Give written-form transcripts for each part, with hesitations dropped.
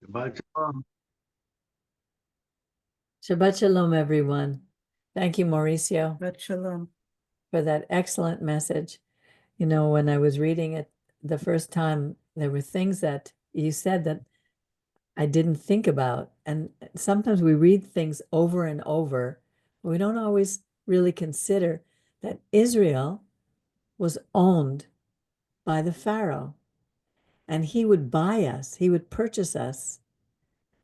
Shabbat shalom. Shabbat Shalom, everyone. Thank you, Mauricio, But shalom. for that excellent message. You know, when I was reading it the first time, there were things that you said that I didn't think about. And sometimes we read things over and over, but we don't always really consider that Israel was owned by the Pharaoh, and he would buy us, he would purchase us,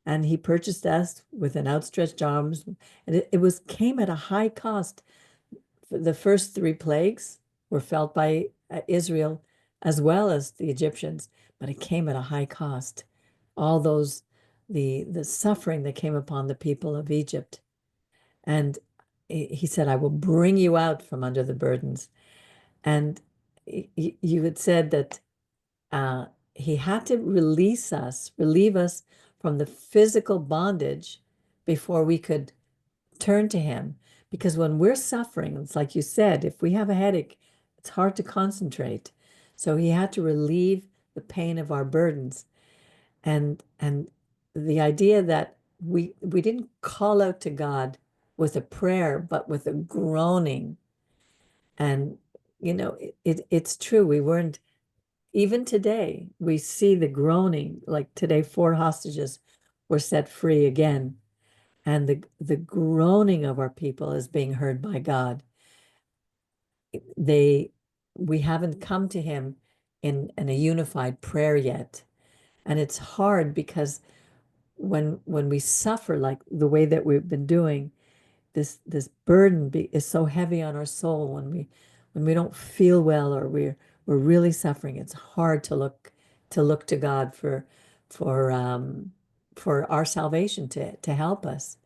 and he purchased us with an outstretched arms. And it was came at a high cost. The first three plagues were felt by Israel as well as the Egyptians, but it came at a high cost. All those, the suffering that came upon the people of Egypt. And he said, I will bring you out from under the burdens. And you had said that he had to relieve us from the physical bondage before we could turn to him. Because when we're suffering, it's like you said, if we have a headache, it's hard to concentrate. So he had to relieve the pain of our burdens. And the idea that we didn't call out to God with a prayer, but with a groaning. And it's true. We weren't, even today, we see the groaning. Like today, 4 hostages were set free again. And the groaning of our people is being heard by God. They we haven't come to him in a unified prayer yet. And it's hard because when we suffer like the way that we've been doing, this burden is so heavy on our soul when we don't feel well, or we're really suffering. It's hard to look to God for for our salvation, to help us.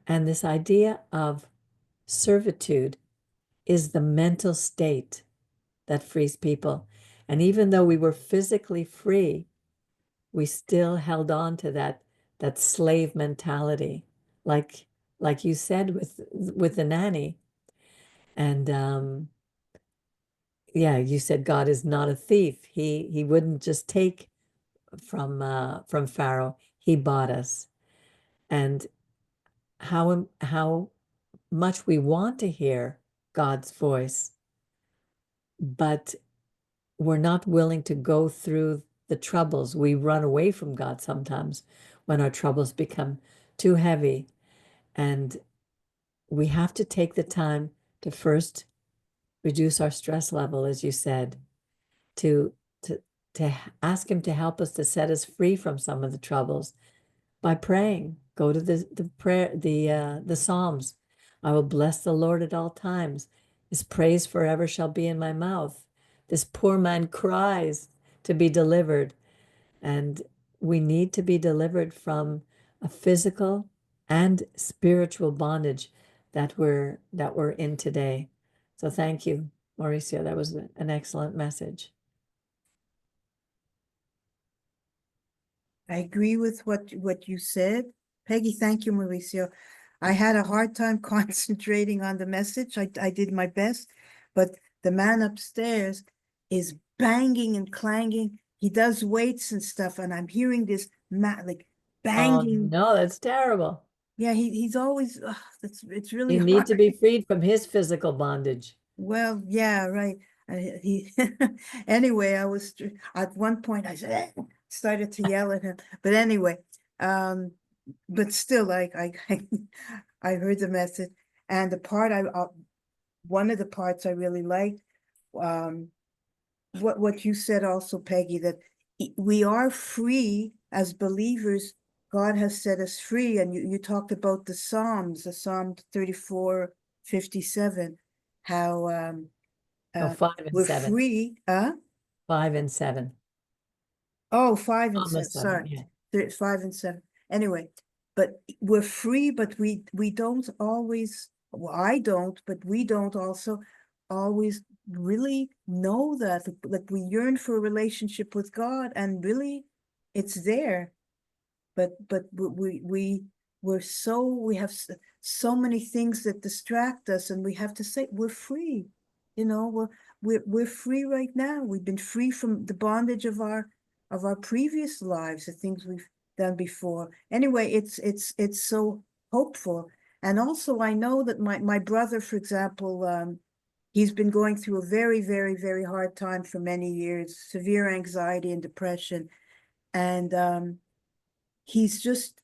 And this idea of servitude is the mental state that frees people. And even though we were physically free, we still held on to that slave mentality, like like you said with the nanny. And yeah, you said God is not a thief. He wouldn't just take from Pharaoh. He bought us. And how much we want to hear God's voice, but we're not willing to go through the troubles. We run away from God sometimes when our troubles become too heavy. And we have to take the time to first reduce our stress level, as you said, to to to ask him to help us, to set us free from some of the troubles by praying. Go to the prayer, the Psalms. I will bless the Lord at all times. His praise forever shall be in my mouth. This poor man cries to be delivered, and we need to be delivered from a physical and spiritual bondage that we're in today. So thank you, Mauricio. That was an excellent message. I agree with what you said. Peggy, thank you, Mauricio. I had a hard time concentrating on the message. I did my best, but the man upstairs is banging and clanging. He does weights and stuff, and I'm hearing this like Oh banging. no, that's terrible. Yeah, he's always it's really You need to hard. be freed from his physical bondage. Well, yeah, right. He anyway, I was at one point I said started to yell at him, but anyway, um, but still, like I heard the message, and the part one of the parts I really liked, um, what you said also, Peggy, that we are free as believers. God has set us free, and you talked about the Psalms, the Psalm 34:57, how Oh, uh, 5 and we're 7. free. 5 and 7. Oh, 5 and 7. Almost 7. Sorry, Yeah. 5 and 7. Anyway, but we're free, but we don't always. Well, I don't, but we don't also always really know that. Like we yearn for a relationship with God, and really, it's there. But we have so many things that distract us, and we have to say we're free. You know, we're free right now. We've been free from the bondage of our previous lives, the things than before. Anyway, it's so hopeful. And also I know that my brother, for example, he's been going through a very, very, very hard time for many years, severe anxiety and depression. And he's just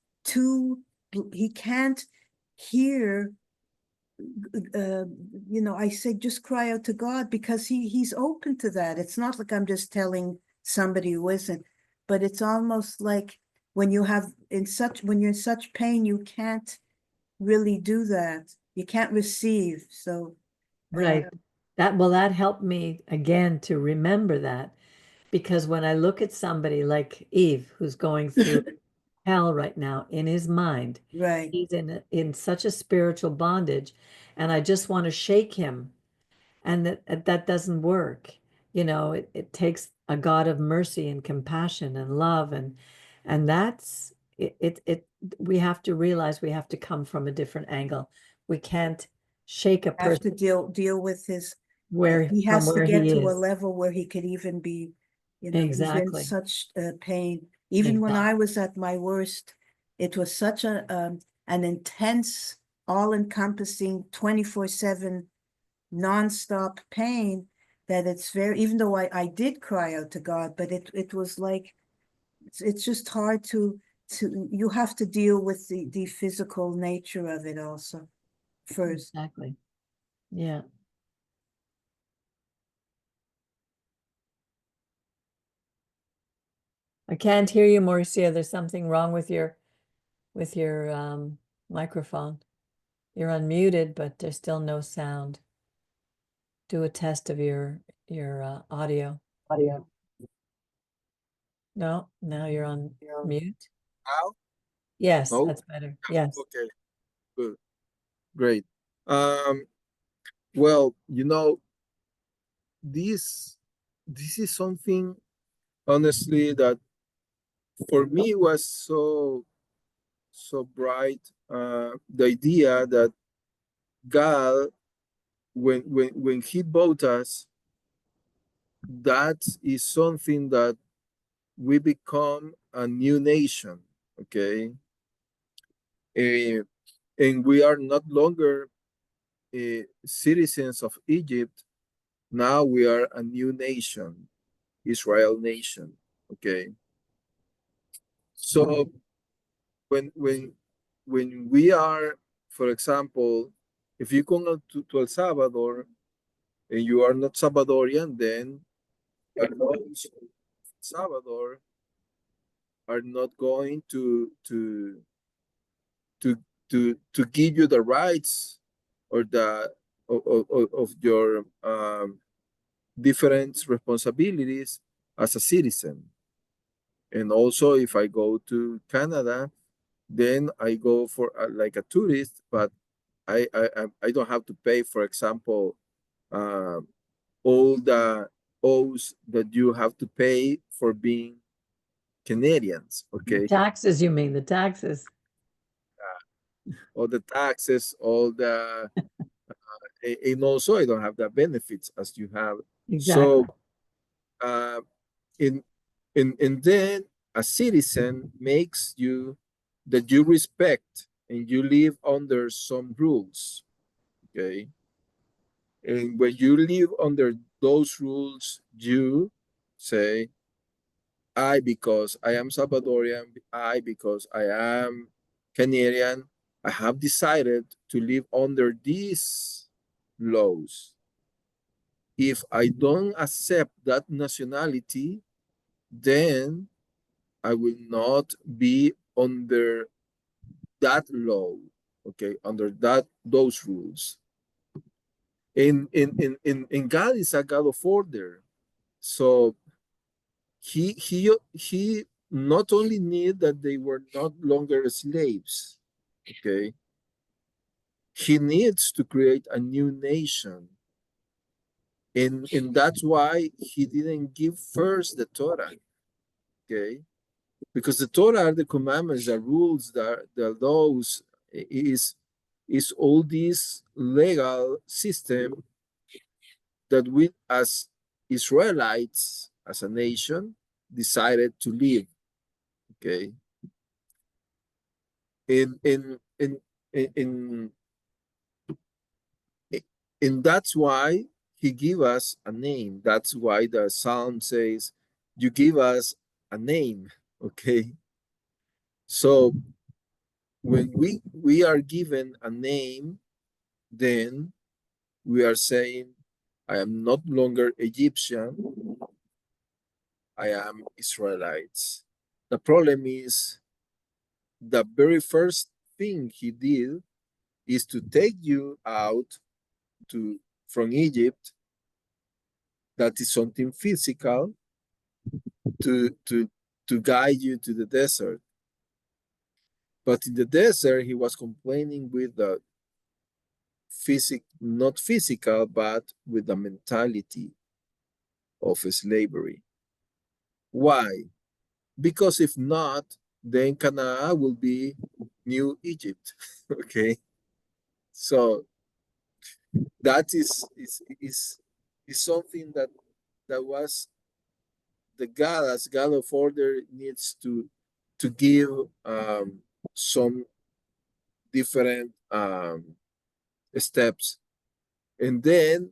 he can't hear, I say just cry out to God, because he's open to that. It's not like I'm just telling somebody who isn't, but it's almost like when you're in such pain, you can't really do that. You can't receive. So Right. That helped me again to remember that, because when I look at somebody like Eve, who's going through hell right now in his mind, right, he's in such a spiritual bondage, and I just want to shake him, and that doesn't work. It takes a God of mercy and compassion and love, and that's it. We have to realize we have to come from a different angle. We can't shake a have to person deal with his, he from has to where get he to a is. level where he could even be, he's in Exactly. such pain. Even when I Exactly. was at my worst, it was such an intense, all-encompassing, 24/7 nonstop pain, that it's very, even though I did cry out to God, but it was like, it's just hard you have to deal with the physical nature of it also first. Exactly. Yeah. I can't hear you, Mauricio. There's something wrong with your microphone. You're unmuted, but there's still no sound. Do a test of your audio. Audio. No, now you're on mute. Now? Yes, No? that's better. Yes. Okay, good. Great. Um, well, this is something honestly that for me was so bright. The idea that God, when He bought us, that is something that we become a new nation. Okay. Eh, and we are not longer citizens of Egypt. Now we are a new nation, Israel nation. Okay. So when we are, for example, if you come to El Salvador and you are not Salvadorian, then those of Salvador are not going to to give you the rights or the of your different responsibilities as a citizen. And also, if I go to Canada, then I go for like a tourist, but I don't have to pay, for example, uh, all the oaths that you have to pay for being Canadians. The Okay, taxes, you mean, the taxes. all the taxes, all the and also I don't have the benefits as you have. Exactly. So uh, in and then a citizen makes you that you respect and you live under some rules. Okay, and when you live under those rules, you say, I, because I am Salvadorian, I, because I am Canadian, I have decided to live under these laws. If I don't accept that nationality, then I will not be under that law, okay, under those rules. And God is a God of order. So he not only knew that they were not longer slaves, okay, he needs to create a new nation. And that's why he didn't give first the Torah, okay? Because the Torah are the commandments, the rules, the laws, is all this legal system that we as Israelites, as a nation, decided to live, okay? in in in in in, and that's why he give us a name. That's why the psalm says, you give us a name. Okay, so when we are given a name, then we are saying, I am not longer Egyptian, I am Israelites. The problem is the very first thing he did is to take you out to from Egypt. That is something physical, to to guide you to the desert. But in the desert, he was complaining with the not physical, but with the mentality of slavery. Why? Because if not, then Canaan will be New Egypt. Okay, so that is something that was the God, as God of order, needs to give some different steps, and then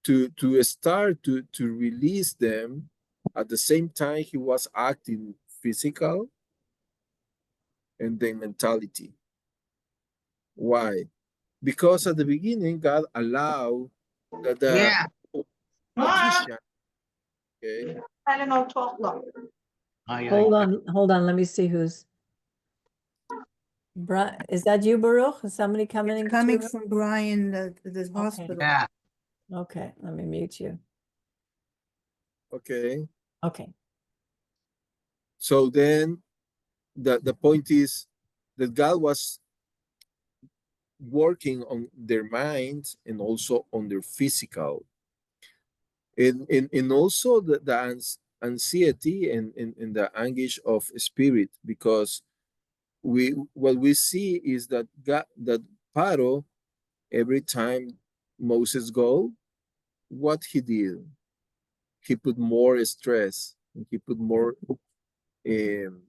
to start to release them. At the same time, he was acting physical and then mentality. Why? Because at the beginning, God allowed that the Yeah. magician, okay, Hold on. Let me see who's. Is that you, Baruch? Is somebody coming It's to coming the- from Brian, the hospital. Yeah. Okay, let me mute you. okay. Okay. So then the point is that God was working on their minds and also on their physical, and also the anxiety and the anguish of spirit, because what we see is that God, that Paro, every time Moses go, what he did, he put more stress, he put more um,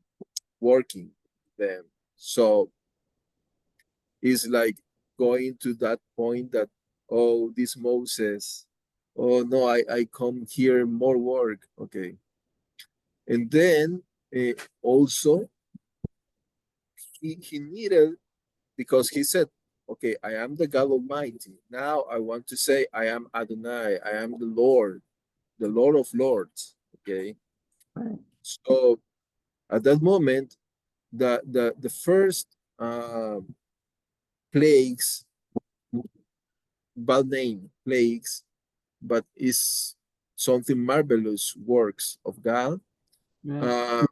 working them. So it's like going to that point that, oh, this Moses, oh no, I come here more work. Okay. And then also he needed, because he said, okay, I am the God Almighty. Now I want to say I am Adonai, I am the Lord of Lords. Okay. Right. So at that moment, the first plagues, bad name plagues, but is something marvelous works of God. Yeah. Uh,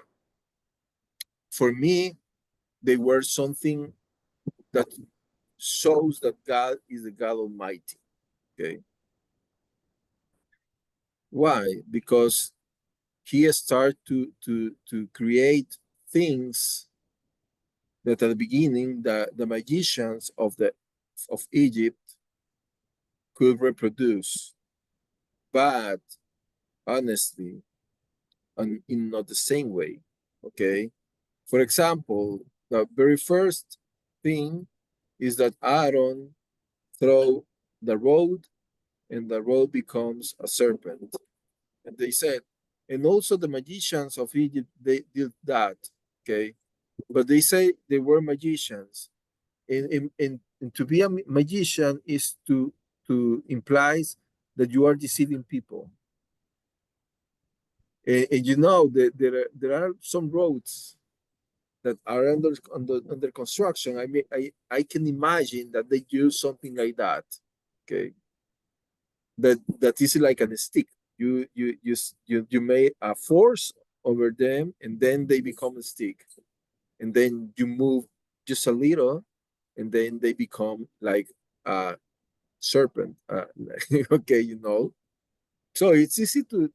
for me, they were something that shows that God is the God Almighty. Okay. Why? Because he started to create things that at the beginning the magicians of Egypt could reproduce, but honestly, and in not the same way. Okay. For example, the very first thing is that Aaron throw the rod, and the rod becomes a serpent. And they said, and also the magicians of Egypt, they did that. Okay. But they say they were magicians. And to be a magician is to implies that you are deceiving people. And you know that there are some roads that are under construction. I mean, I can imagine that they use something like that. Okay, that is like a stick. You make a force over them, and then they become a stick, and then you move just a little, and then they become like a serpent. Okay, you know. So it's easy to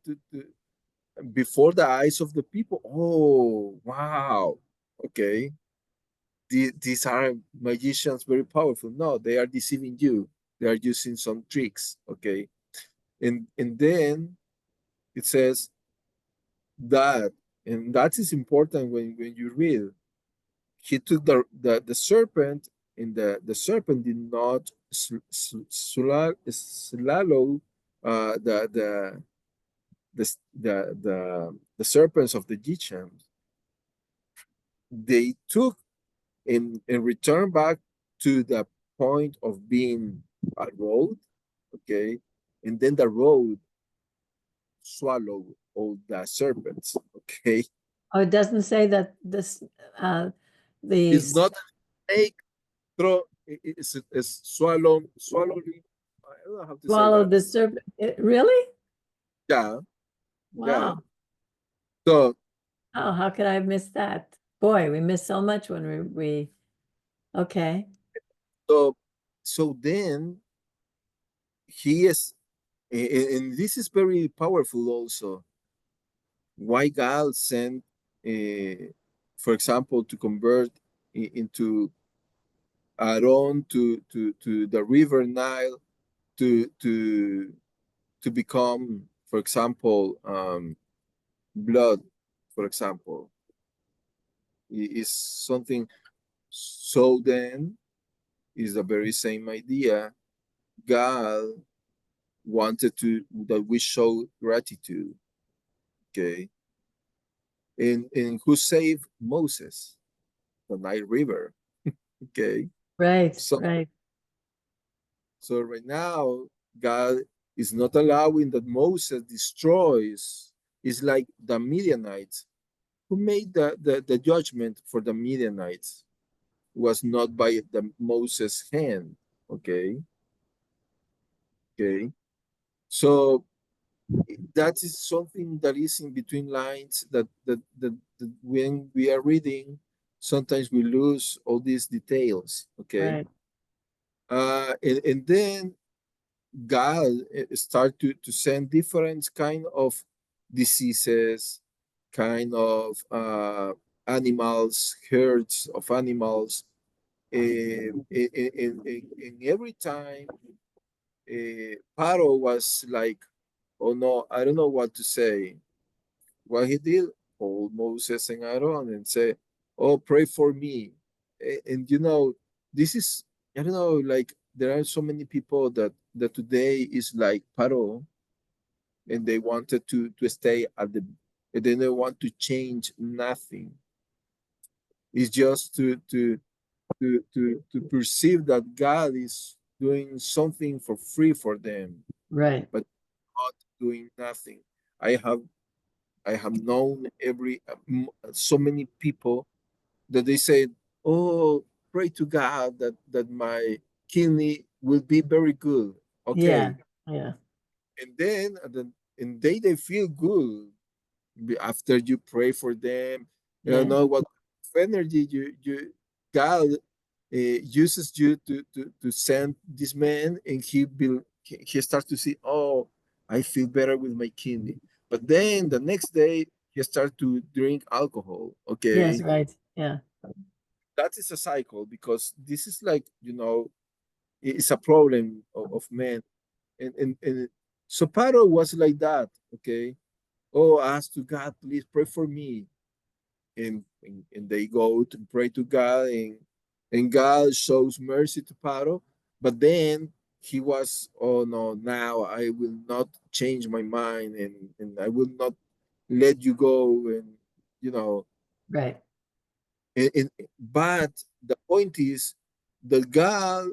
before the eyes of the people. Oh wow, okay, these are magicians very powerful. No, they are deceiving you. They are using some tricks. Okay. And then it says that, and that is important when you read. he took the serpent, and the serpent did not swallow the, the serpents of the Egyptians. They took and returned back to the point of being a road, okay, and then the road swallowed all the serpents, okay. Oh, it doesn't say that this, the It's not a snake throw. It's swallowing. I don't know how to say swallowed that. the serpent. Really? Yeah, yeah. Wow. So Oh, how could I have missed that? Boy, we miss so much when okay. so so then he is, and this is very powerful also. Why God sent, for example, to convert into Aaron to the river Nile to become, for example, blood, for example, is something. So then is the very same idea. God wanted to that we show gratitude, okay? And who saved Moses? The Nile River, okay? Right, So right, so right now, God is not allowing that Moses destroys. It's like the Midianites. Who made the judgment for the Midianites? Was not by the Moses' hand. Okay. Okay. So that is something that is in between lines that when we are reading, sometimes we lose all these details. Okay. right. And then God start to send different kind of diseases, kind of animals, herds of animals. And every time Paro was like, oh no, I don't know what to say. What he did, called Moses and Aaron and say, oh, pray for me. And you know, this is, I don't know, like there are so many people that today is like Paro, and they wanted to stay at the, and they don't want to change nothing. It's just to perceive that God is doing something for free for them, Right. but not doing nothing. I have I have known so many people that they said, "Oh, pray to God that my kidney will be very good." Yeah, Okay, yeah, and they feel good after you pray for them. You yeah, know what energy you God uses you to send this man, and he starts to see, oh, I feel better with my kidney. But then the next day he starts to drink alcohol. yes, Okay, right. Yeah, that is a cycle because this is like, it's a problem of men. And so Paro was like that. Okay, oh, ask to God, please pray for me. And they go to pray to God, and God shows mercy to Paro. But then he was, oh no, now I will not change my mind, and I will not let you go. And you know, right. but the point is that God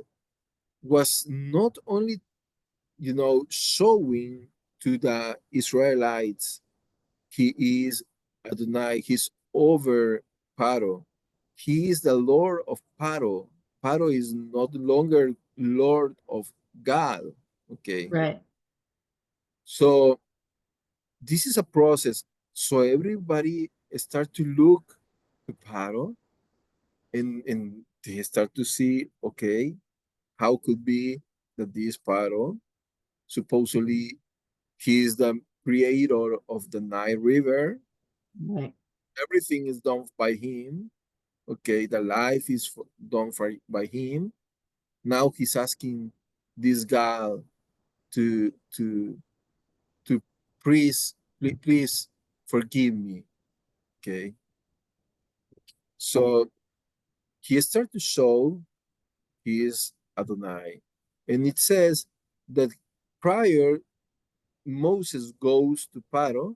was not only, showing to the Israelites he is Adonai. He's over Paro. He is the Lord of Paro. Paro is not longer Lord of God. Okay. Right. So this is a process. So everybody start to look to Paro, and they start to see, okay, how could be that this Paro, supposedly he is the creator of the Nile River. Right. Everything is done by him. Okay, the life is done by him. Now he's asking this guy to to to please forgive me. Okay, so he started to show he is Adonai. And it says that prior Moses goes to Paro,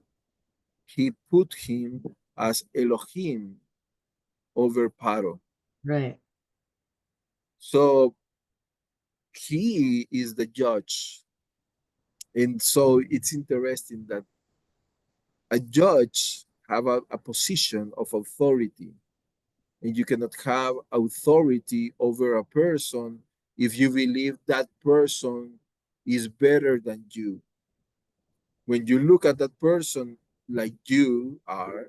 he put him as Elohim over Paro. Right. So he is the judge. And so it's interesting that a judge have a position of authority, and you cannot have authority over a person if you believe that person is better than you. When you look at that person like you are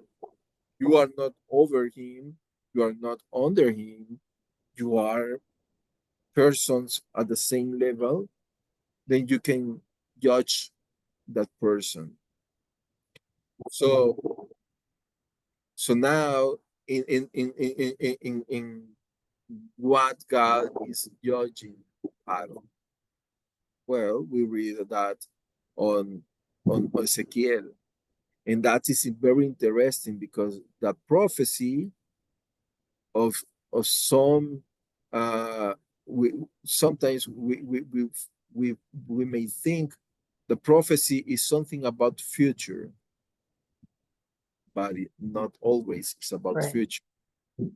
not over him, you are not under him, you are persons at the same level, then you can judge that person. So now in what God is judging Adam. Well, we read that on Ezekiel, and that is very interesting because that prophecy of some we sometimes we may think the prophecy is something about future, but not always it's about Right. future.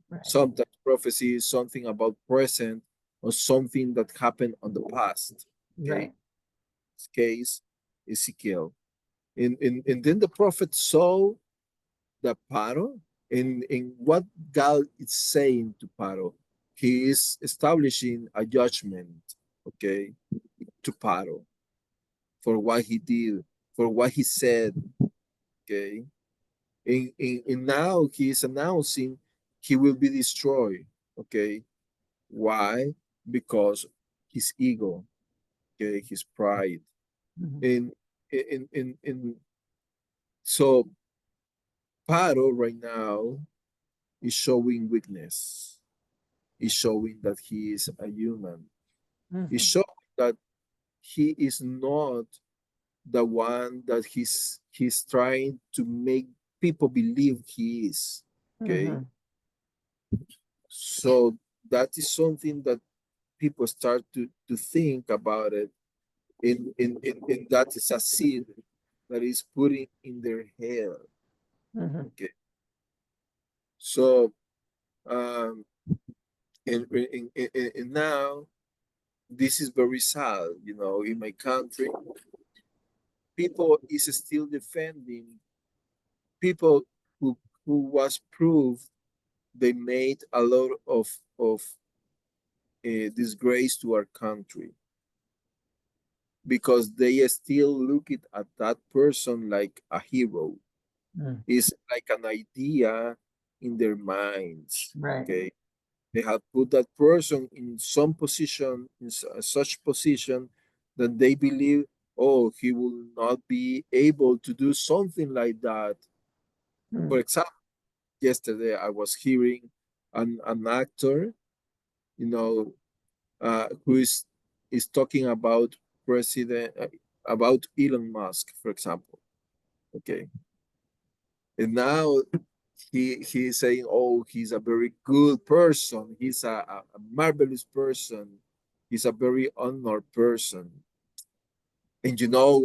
Right. Sometimes prophecy is something about present or something that happened on the past. Okay. Right. This case, Ezekiel. And then the prophet saw the Paro, and what God is saying to Paro, he is establishing a judgment, okay, to Paro for what he did, for what he said, okay. And now he is announcing he will be destroyed, okay. Why? Because his ego, okay, his pride. Mhm. And so Paro right now is showing weakness. Is showing that he is a human. Is Mhm. showing that he is not the one that he's trying to make people believe he is. Okay. Mhm. So that is something that people start to think about it. And that is a seed that is putting in their head. Mhm. Okay. So and now this is very sad, in my country, people is still defending people who was proved they made a lot of disgrace to our country because they are still looking at that person like a hero. Mm. It's like an idea in their minds. Right. Okay, they have put that person in some position, in such position that they believe, oh, he will not be able to do something like that. Mm. For example, yesterday I was hearing an actor, who is talking about president about Elon Musk, for example. Okay, and now he's saying, oh, he's a very good person. He's a marvelous person. He's a very honored person. And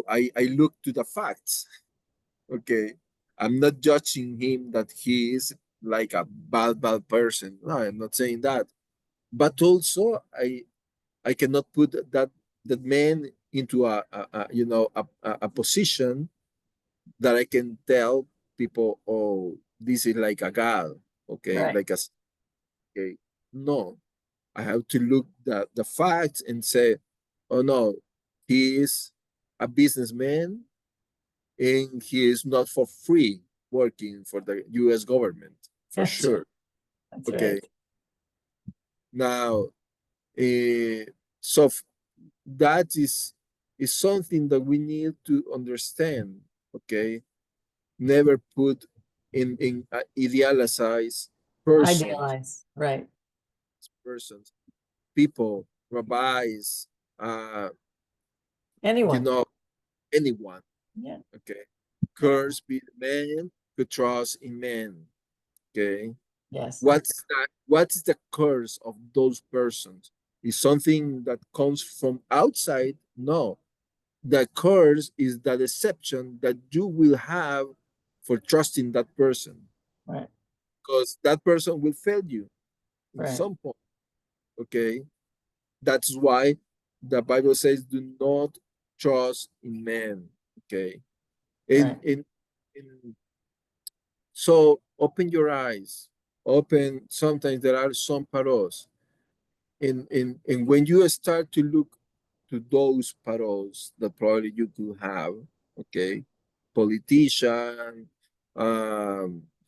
I look to the facts. Okay, I'm not judging him that he is like a bad person. No, I'm not saying that. But also, I cannot put that man into a position that I can tell people, oh, this is like a god, okay, Right. like okay. No, I have to look the facts and say, oh no, he is a businessman and he is not for free working for the U.S. government for That's sure. that's Okay, right. now, so that is something that we need to understand. Okay, never put in idealized persons, Idealize. Right. persons, people, rabbis, uh, you Anyone. know, anyone. Yeah. Okay, Yeah. curse be the man who trusts in man. Okay, Yes. What's that? What is the curse of those persons? Is something that comes from outside? No. The curse is the deception that you will have for trusting that person, Right. because that person will fail you in Right. some point. Okay. That's why the Bible says, do not trust in men. Okay. Right. In So open your eyes. Open. Sometimes there are some paros. And when you start to look to those paros that probably you could have, okay, politician,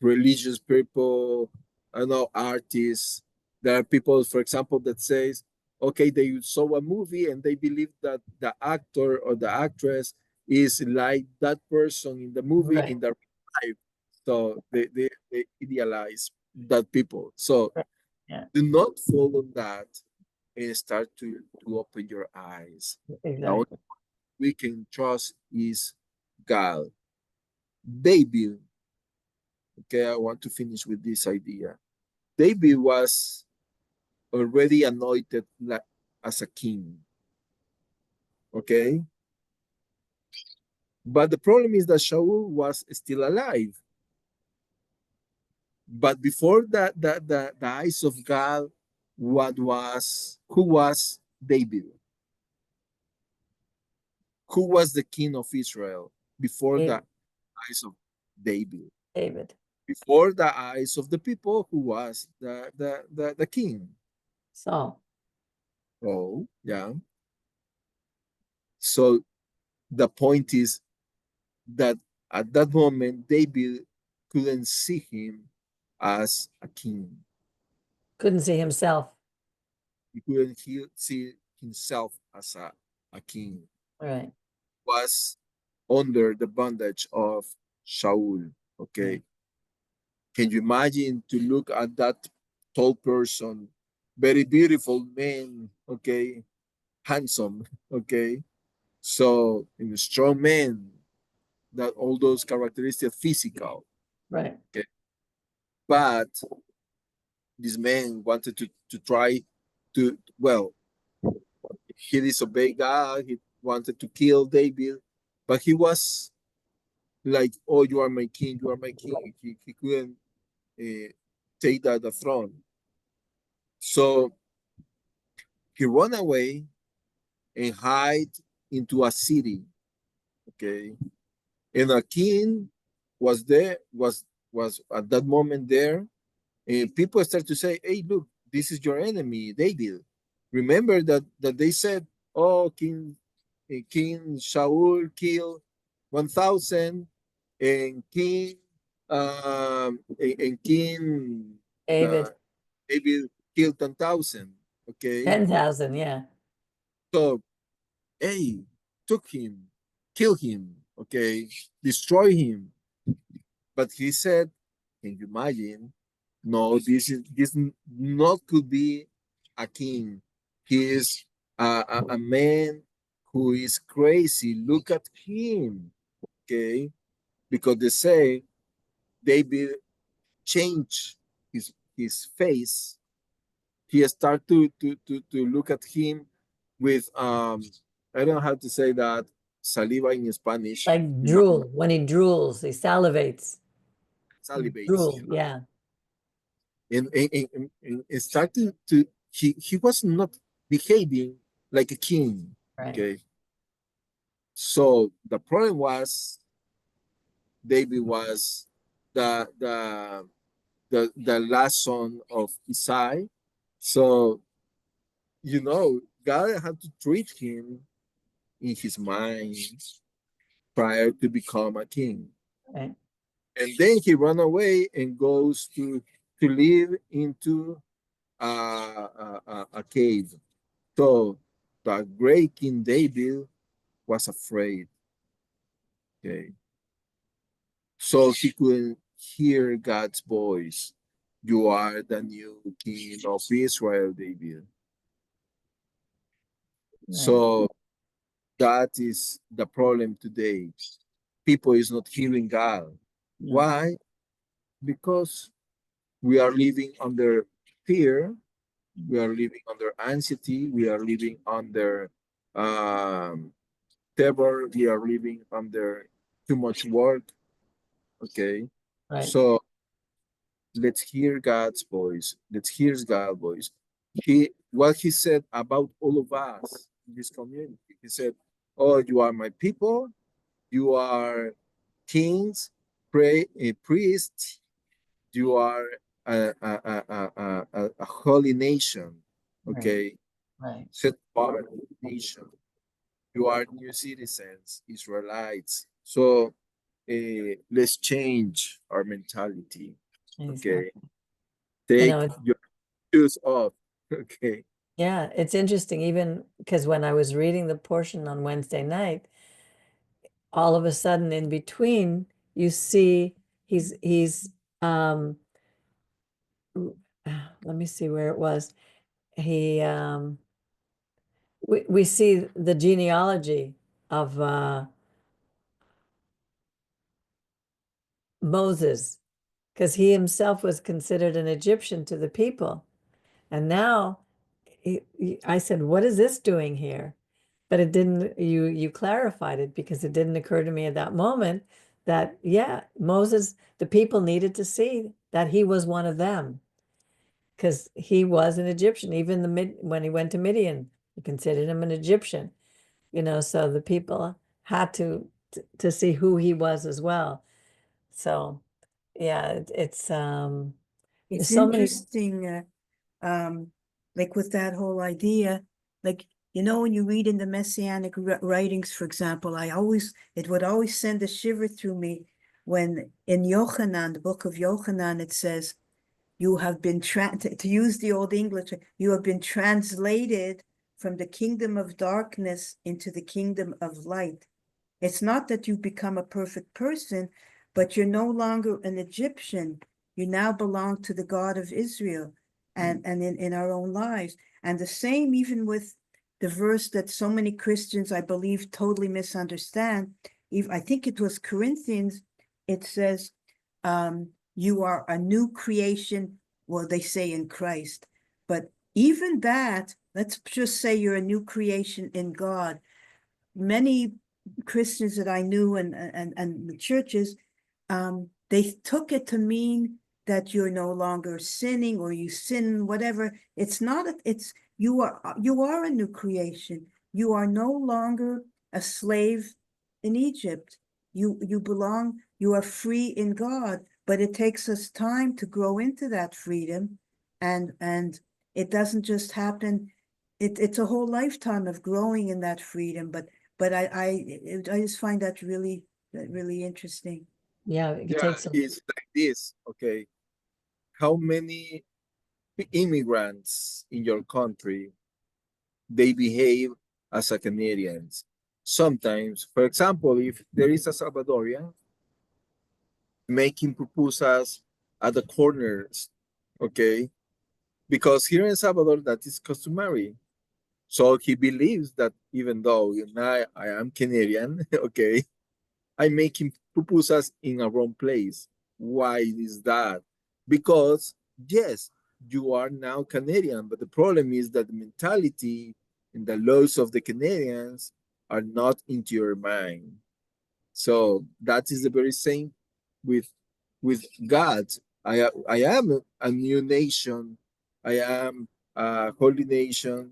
religious people, I know artists. There are people, for example, that says, okay, they saw a movie and they believe that the actor or the actress is like that person in the movie Right. in the life. So they idealize that people. So Right. Yeah. do not follow that and start to open your eyes. The only Exactly. we can trust is God. David, okay, I want to finish with this idea. David was already anointed as a king, okay? But the problem is that Shaul was still alive. But before that, the eyes of God, who was David? Who was the king of Israel before the David. eyes of David? David. Before the eyes of the people, who was the king? Saul. Oh, yeah. So the point is that at that moment, David couldn't see him as a king. Couldn't see himself. He couldn't see himself as a king. Right. Was under the bondage of Shaul. Right. Okay. Can you imagine to look at that tall person, very beautiful man, okay, handsome, okay, so in a strong man, that all those characteristics physical, Right. okay, but this man wanted to try to, well, he disobeyed God, he wanted to kill David, but he was like, oh, you are my king, you are my king. He couldn't take the throne. So he ran away and hide into a city. Okay. And a king was there, was at that moment there. And people start to say, hey, look, this is your enemy, David. Remember that they said, oh, King Shaul killed 1,000 and King David. David killed 10,000. Okay. 10,000. Yeah. So, hey, took him, kill him, okay, destroy him. But he said, can you imagine? No, this not could be a king. He is a man who is crazy. Look at him, okay? Because they say David changed his face. He started to look at him with I don't know how to say that, saliva in Spanish. Like You know, drool. When he drools, he salivates. salivates. Drool. Yeah. And it started to he was not behaving like a king. Right. Okay. So the problem was David was the the the last son of Isai. So God had to treat him in his mind prior to become a king. Right. And then he ran away and goes to live into a cave. So the great King David was afraid. Okay. So he couldn't hear God's voice. You are the new king of Israel, David. Right. So that is the problem today. People is not hearing God. No. Why? Because We are living under fear. We are living under anxiety. We are living under terror. We are living under too much work. Okay. Right. So let's hear God's voice. Let's hear God's voice. What he said about all of us in this community. He said, "Oh, you are my people. You are kings, priests. You are a holy nation. Okay, Right. set apart nation. You are new citizens, Israelites. So let's change our mentality. Okay, Exactly. take It's, your shoes off. Okay, yeah, it's interesting, even because when I was reading the portion on Wednesday night, all of a sudden in between, you see he's let me see where it was. He we see the genealogy of Moses, because he himself was considered an Egyptian to the people. And now I said, what is this doing here? But it didn't, you clarified it, because it didn't occur to me at that moment that, yeah, Moses, the people needed to see that he was one of them, because he was an Egyptian. Even when he went to Midian, he considered him an Egyptian, so the people had to see who he was as well. So yeah, It's there's so many. interesting, like with that whole idea, like, when you read in the Messianic writings, for example, it would always send a shiver through me when in Yochanan, the book of Yochanan, it says, you have been, to use the Old English, you have been translated from the kingdom of darkness into the kingdom of light. It's not that you become a perfect person, but you're no longer an Egyptian. You now belong to the God of Israel and in our own lives. And the same even with the verse that so many Christians, I believe, totally misunderstand. I think it was Corinthians, it says, you are a new creation, well, they say in Christ. But even that, let's just say you're a new creation in God. Many Christians that I knew and the churches, they took it to mean that you're no longer sinning or you sin, whatever. It's not, it's, you are a new creation. You are no longer a slave in Egypt. You belong, you are free in God, but it takes us time to grow into that freedom. And it doesn't just happen. It's a whole lifetime of growing in that freedom, but I just find that really interesting. Yeah, it yeah, takes some. it's like this. Okay, how many immigrants in your country they behave as a Canadians? Sometimes, for example, if there is a Salvadorian making pupusas at the corners, okay, because here in Salvador that is customary. So he believes that even though I am Canadian, okay, I'm making pupusas in a wrong place. Why is that? Because yes, you are now Canadian, but the problem is that the mentality and the laws of the Canadians are not into your mind. So that is the very same with God. I am a new nation. I am a holy nation.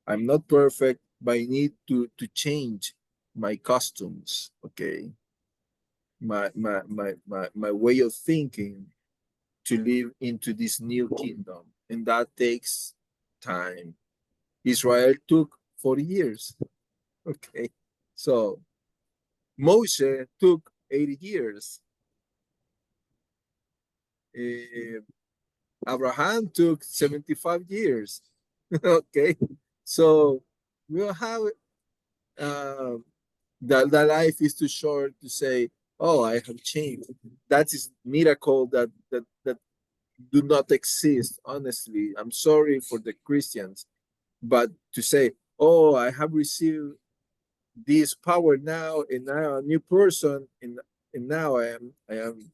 I'm not perfect, but I need to change my customs. Okay, my way of thinking to live into this new kingdom, and that takes time. Israel took 40 years. Okay, so Moshe took 80 years. Uh, Abraham took 75 years. Okay, so we'll have uh, the life is too short to say, "Oh, I have changed." That is miracle that do not exist. Honestly, I'm sorry for the Christians, but to say, "Oh, I have received this power now, and now a new person, and now I am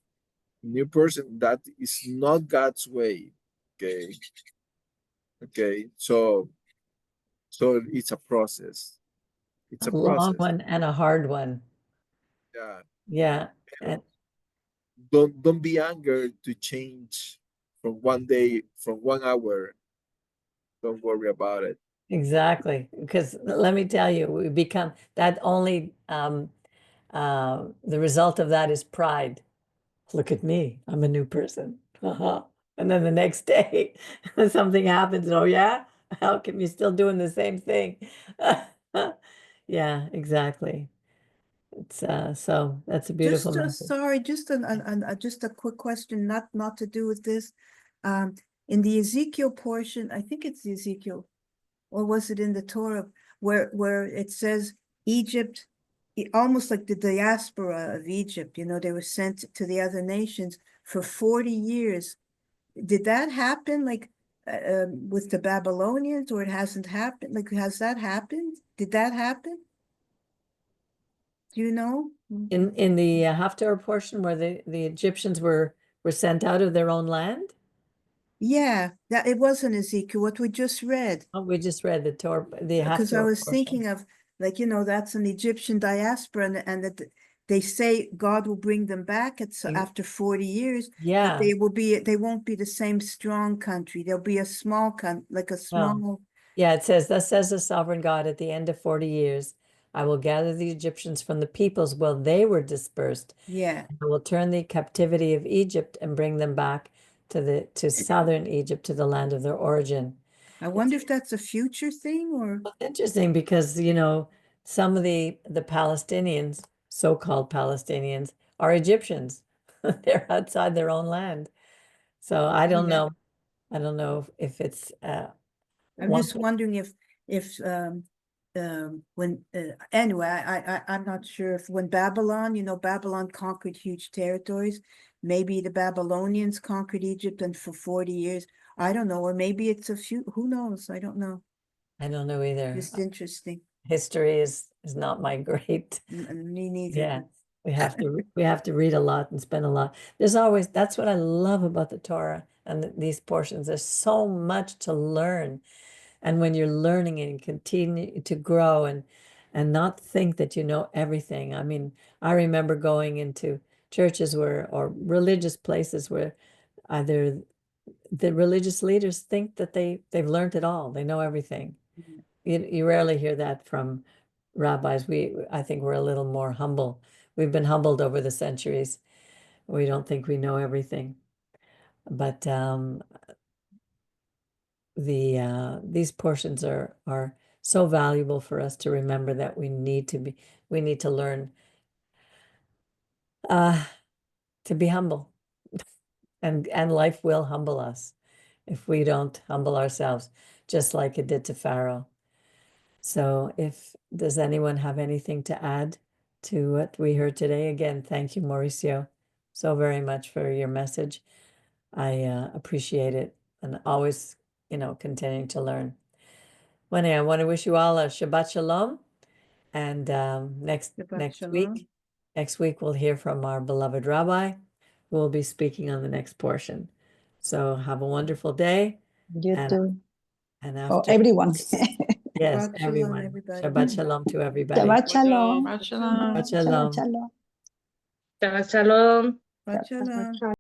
new person, that is not God's way. Okay. Okay. So it's a process. It's A a long process. one and a hard one. Yeah. Yeah. And Don't be angered to change from one day, from 1 hour. Don't worry about it. exactly. Because let me tell you, we become that only the result of that is pride. Look at me, I'm a new person. And then the next day something happens. Oh yeah, how come you're still doing the same thing? Yeah, exactly. It's so that's a beautiful message. Sorry, just a quick question, not to do with this. In the Ezekiel portion, I think it's Ezekiel, or was it in the Torah, where it says Egypt, almost like the diaspora of Egypt, they were sent to the other nations for 40 years. Did that happen like with the Babylonians, or it hasn't happened? Like, has that happened? Did that happen? Do you know? In the Haftarah portion where the Egyptians were sent out of their own land. Yeah, that it wasn't Ezekiel, what we just read. Oh, we just read the Torah, the Because I Haftarah was portion. thinking of, like, that's an Egyptian diaspora, and that they say God will bring them back after 40 years. Yeah. But they won't be the same strong country. They'll be a small country, like a small. Yeah, it says, thus says the sovereign God, at the end of 40 years, I will gather the Egyptians from the peoples while they were dispersed. Yeah. I will turn the captivity of Egypt and bring them back to southern Egypt, to the land of their origin. I wonder if that's a future thing, or. Interesting, because some of the Palestinians, so-called Palestinians, are Egyptians. They're outside their own land. So I don't Yeah. know. I don't know if it's I'm just wondering if when anyway, I'm not sure if when Babylon, Babylon conquered huge territories, maybe the Babylonians conquered Egypt, and for 40 years, I don't know, or maybe it's a few, who knows? I don't know. I don't know either. Just interesting. History is not my great. Me neither. Yeah, we have to read a lot and spend a lot. That's what I love about the Torah and these portions. There's so much to learn. And when you're learning and continue to grow and not think that you know everything. I mean, I remember going into churches or religious places where either the religious leaders think that they've learned it all. They know everything. You rarely hear that from rabbis. I think we're a little more humble. We've been humbled over the centuries. We don't think we know everything. But these portions are so valuable for us to remember that we need to learn to be humble, and life will humble us if we don't humble ourselves, just like it did to Pharaoh. So does anyone have anything to add to what we heard today? Again, thank you, Mauricio, so very much for your message. I appreciate it, and always, continuing to learn. Well, I want to wish you all a Shabbat Shalom, and next week we'll hear from our beloved Rabbi, who will be speaking on the next portion. So have a wonderful day. You too. And Oh, after everyone. yes, Shabbat shalom, everyone. everybody. Shabbat Shalom to everybody. Shabbat shalom. Shabbat shalom. Shabbat Shalom. Shabbat shalom. Shabbat shalom. Shabbat shalom.